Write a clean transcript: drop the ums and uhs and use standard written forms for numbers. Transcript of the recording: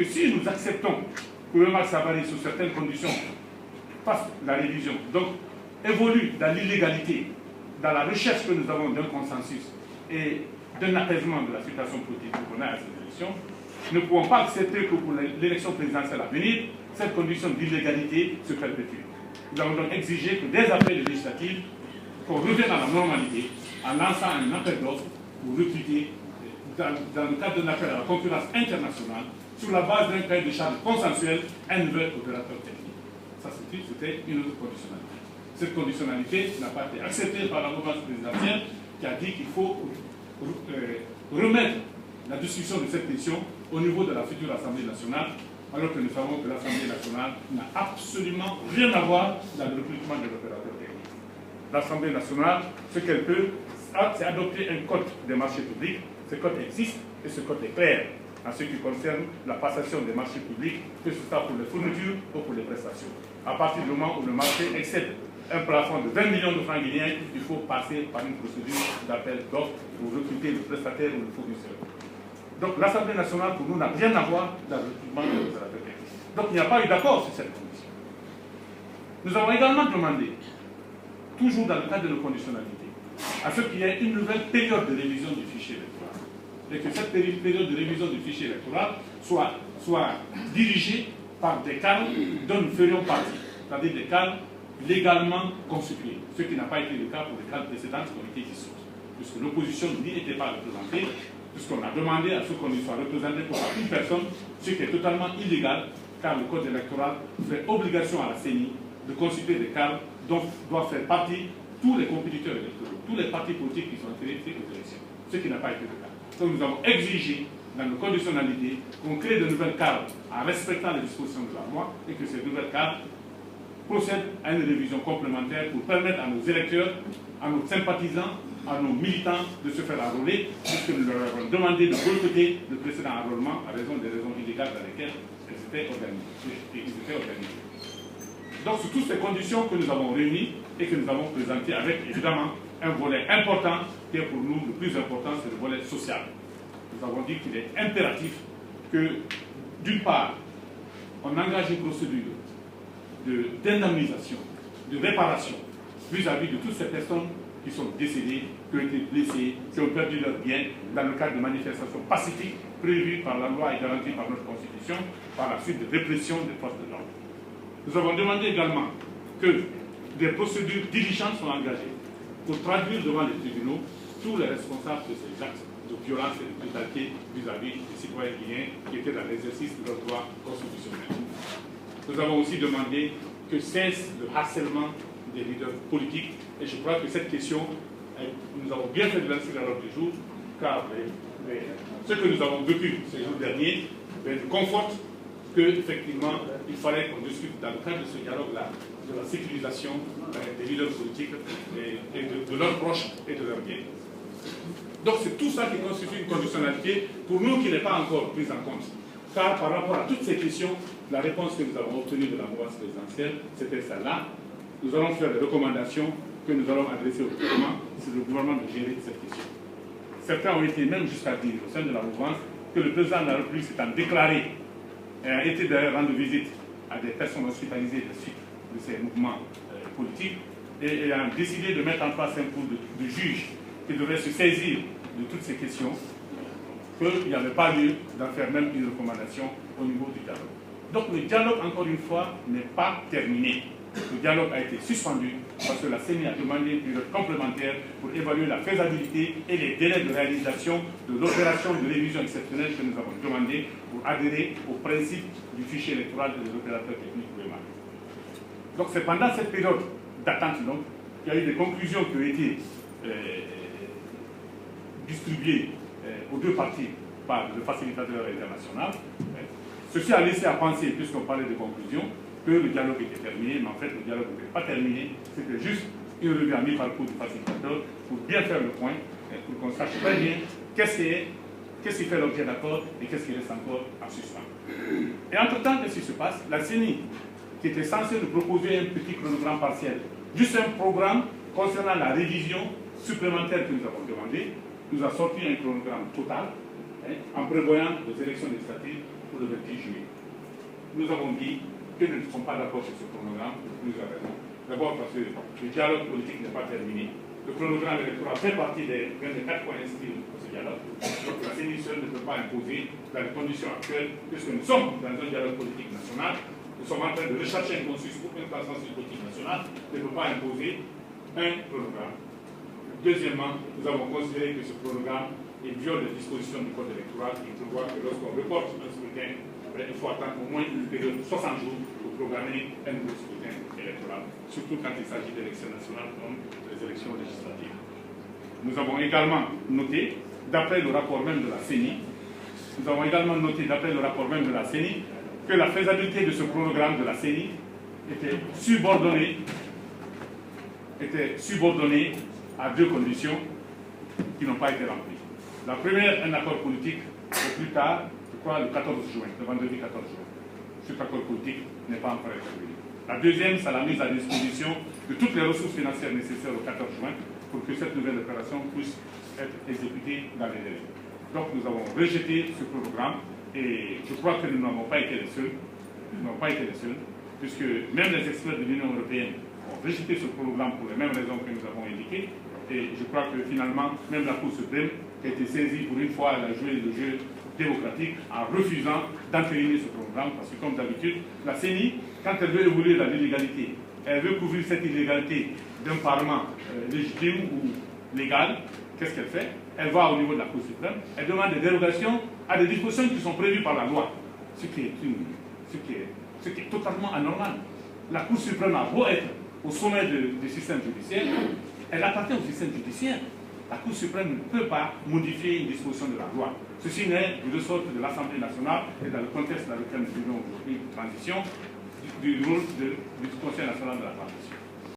que si nous acceptons que Omar Sabari, sous certaines conditions, fasse la révision, donc évolue dans l'illégalité, dans la recherche que nous avons d'un consensus et d'un apaisement de la situation politique qu'on a à cette élection, nous ne pouvons pas accepter que pour l'élection présidentielle à venir, cette condition d'illégalité se perpétue. Nous avons donc exigé que dès après les législatives, qu'on revienne à la normalité en lançant un appel d'offres pour recruter, dans le cadre d'un appel à la concurrence internationale, sur la base d'un cahier de charge consensuel, un nouvel opérateur technique. Ça, c'était une autre conditionnalité. Cette conditionnalité n'a pas été acceptée par la mouvance présidentielle qui a dit qu'il faut remettre la discussion de cette question au niveau de la future Assemblée nationale, alors que nous savons que l'Assemblée nationale n'a absolument rien à voir dans le recrutement de l'opérateur technique. L'Assemblée nationale, ce qu'elle peut, c'est adopter un code des marchés publics. Ce code existe et ce code est clair en ce qui concerne la passation des marchés publics, que ce soit pour les fournitures ou pour les prestations. À partir du moment où le marché excède un plafond de 20 millions de francs guinéens, il faut passer par une procédure d'appel d'offres pour recruter le prestataire ou le fournisseur. Donc l'Assemblée nationale, pour nous, n'a rien à voir dans le recrutement de l'opérateur technique. Donc il n'y a pas eu d'accord sur cette condition. Nous avons également demandé, toujours dans le cadre de nos conditionnalités, à ce qu'il y ait une nouvelle période de révision du fichier électoral. Et que cette période de révision du fichier électoral soit dirigée par des cadres dont nous ferions partie, c'est-à-dire des cadres légalement constitués, ce qui n'a pas été le cas pour les cadres précédents qui ont été dissous, puisque l'opposition n'y était pas représentée, puisqu'on a demandé à ce qu'on y soit représenté pour une personne, ce qui est totalement illégal, car le code électoral fait obligation à la CENI de constituer des cadres dont doivent faire partie tous les compétiteurs électoraux, tous les partis politiques qui sont intéressés aux élections, ce qui n'a pas été le cas. Donc nous avons exigé dans nos conditionnalités qu'on crée de nouvelles cadres en respectant les dispositions de la loi et que ces nouvelles cadres procèdent à une révision complémentaire pour permettre à nos électeurs, à nos sympathisants, à nos militants de se faire enrôler, puisque nous leur avons demandé de boycotter le précédent enrôlement à raison des raisons illégales dans lesquelles ils étaient organisés. Donc, c'est toutes ces conditions que nous avons réunies et que nous avons présentées avec, évidemment, un volet important qui est pour nous le plus important, c'est le volet social. Nous avons dit qu'il est impératif que, d'une part, on engage une procédure d'indemnisation, de réparation vis-à-vis de toutes ces personnes qui sont décédées, qui ont été blessées, qui ont perdu leurs biens dans le cadre de manifestations pacifiques prévues par la loi et garanties par notre Constitution, par la suite de répression des forces de l'ordre. Nous avons demandé également que des procédures diligentes soient engagées pour traduire devant les tribunaux tous les responsables de ces actes de violence et de brutalité vis-à-vis des citoyens guinéens qui étaient dans l'exercice de leurs droits constitutionnels. Nous avons aussi demandé que cesse le harcèlement des leaders politiques et je crois que cette question, nous avons bien fait de l'inscrire à l'ordre du jour car ce que nous avons vécu ces jours derniers nous conforte qu'effectivement, il fallait qu'on discute dans le cadre de ce dialogue-là de la sécurisation des leaders politiques et de leurs proches et de leurs biens. Donc c'est tout ça qui constitue une conditionnalité pour nous qui n'est pas encore prise en compte. Car par rapport à toutes ces questions, la réponse que nous avons obtenue de la mouvance présidentielle, c'était celle-là. Nous allons faire des recommandations que nous allons adresser au gouvernement. C'est le gouvernement de gérer cette question. Certains ont été même jusqu'à dire au sein de la mouvance que le président de la République s'étant déclaré et a été d'ailleurs rendre visite à des personnes hospitalisées de suite de ces mouvements politiques et a décidé de mettre en place un pool de juges qui devraient se saisir de toutes ces questions, qu'il n'y avait pas lieu d'en faire même une recommandation au niveau du dialogue. Donc le dialogue, encore une fois, n'est pas terminé. Le dialogue a été suspendu parce que la CENI a demandé une période complémentaire pour évaluer la faisabilité et les délais de réalisation de l'opération de révision exceptionnelle que nous avons demandé pour adhérer au principe du fichier électoral de l'opérateur technique gouvernemental. Donc c'est pendant cette période d'attente qu'il y a eu des conclusions qui ont été distribuées aux deux parties par le facilitateur international. Ceci a laissé à penser, puisqu'on parlait de conclusions, que le dialogue était terminé, mais en fait le dialogue n'était pas terminé, c'était juste une revue à mi-parcours du facilitateur pour bien faire le point, pour qu'on sache très bien qu'est-ce qui fait l'objet d'accord et qu'est-ce qui reste encore en suspens. Et entre-temps, qu'est-ce qui se passe? La CENI, qui était censée nous proposer un petit chronogramme partiel, juste un programme concernant la révision supplémentaire que nous avons demandé, nous a sorti un chronogramme total, en prévoyant les élections législatives pour le 28 juillet. Nous avons dit que nous ne sommes pas d'accord sur ce chronogramme pour plusieurs raisons. D'abord parce que le dialogue politique n'est pas terminé. Le chronogramme électoral fait partie des 4 points inscrits pour ce dialogue. Donc la CENI seule ne peut pas imposer dans les conditions actuelles, puisque nous sommes dans un dialogue politique national. Nous sommes en train de rechercher un consensus pour un consensus politique national, ne peut pas imposer un chronogramme. Deuxièmement, nous avons considéré que ce chronogramme viole les dispositions du code électoral qui prévoit que lorsqu'on reporte un scrutin, il faut attendre au moins une période de 60 jours pour programmer un nouveau scrutin électoral, surtout quand il s'agit d'élections nationales comme les élections législatives. Nous avons également noté, d'après le rapport même de la CENI, que la faisabilité de ce chronogramme de la CENI était subordonnée à 2 conditions qui n'ont pas été remplies. La première, un accord politique au plus tard, je crois, le 14 juin, le vendredi 14 juin. Cet accord politique n'est pas encore établi. La deuxième, c'est la mise à disposition de toutes les ressources financières nécessaires au 14 juin pour que cette nouvelle opération puisse être exécutée dans les délais. Donc nous avons rejeté ce programme et je crois que nous n'avons pas été les seuls. Nous n'avons pas été les seuls, puisque même les experts de l'Union européenne ont rejeté ce programme pour les mêmes raisons que nous avons indiquées. Et je crois que finalement, même la Cour suprême a été saisie pour une fois, elle a joué le jeu démocratique en refusant d'entériner ce programme, parce que comme d'habitude, la CENI, quand elle veut évoluer dans l'illégalité, elle veut couvrir cette illégalité d'un parlement légitime ou légal, qu'est-ce qu'elle fait? Elle va au niveau de la Cour suprême, elle demande des dérogations à des dispositions qui sont prévues par la loi, ce qui est totalement anormal. La Cour suprême a beau être au sommet du système judiciaire, elle appartient au système judiciaire. La Cour suprême ne peut pas modifier une disposition de la loi. Ceci n'est du ressort de l'Assemblée nationale et dans le contexte dans lequel nous vivons aujourd'hui de transition du rôle du Conseil national de la transition.